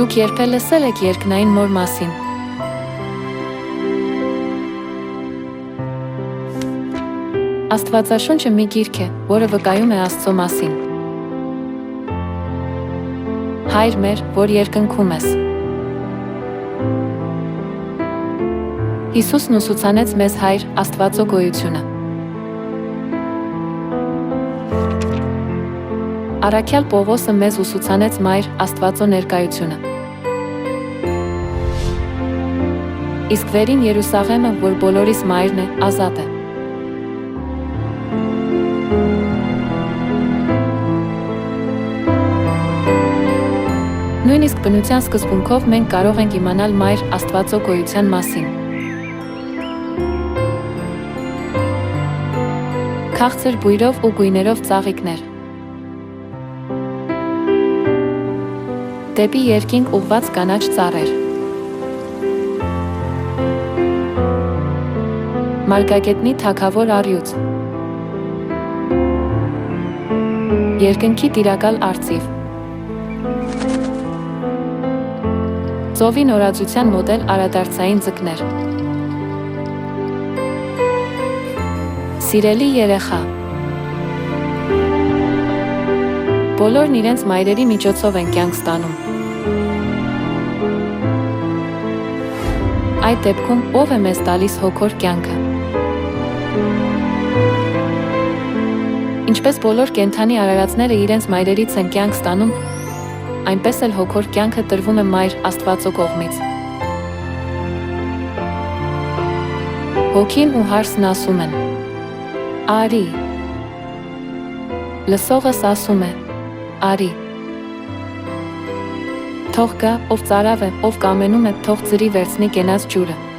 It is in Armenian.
Դուք երբեք լսել եք երկնային մոր մասին։ Աստվածաշունչը մի գիրք է, որը վկայում է Աստծո մասին։ Հայր մեր, որ երկնքում ես։ Հիսուսն ուսուցանեց մեզ Հայր Աստվածո գոյությունը։ Առաքյալ Պողոսը մեզ ուսուցանեց Մայր Աստվածո ներկայությունը։ Իսկ վերին Երուսաղեմը, որ բոլորիս Մայրն է, ազատ է։ Նույնիսկ բնության սկզբունքով մենք կարող ենք իմանալ Մայր Աստվածո գոյության մասին։ Քաղցր բույրով ու գույներով ծաղիկներ։ Դեպի երկինք ուղված կանաչ ծառեր։ Մարգագետնի թագավոր առյուծ։ Երկնքի տիրակալ արծիվ։ Ծովի նորաձության մոդել արադարձային ձկներ։ Սիրելի երեխա։ Բոլորն իրենց մայրերի միջոցով են կյանք ստանում։ Այդ դեպքում ով է մեզ տալիս հոգոր կյանքը։ Ինչպես բոլոր կենդանի արարածները իրենց մայրերից են կյանք ստանում, այնպես էլ հոգոր կյանքը տրվում է Մայր Աստվածո կողմից։ Հոգին ու հարսն ասում են. Արի։ Լսողս ասում է. Արի։ Թող գա, ով ծարավ է, ով կամենում է, թող ծրի վերցնի կենաց ջուրը։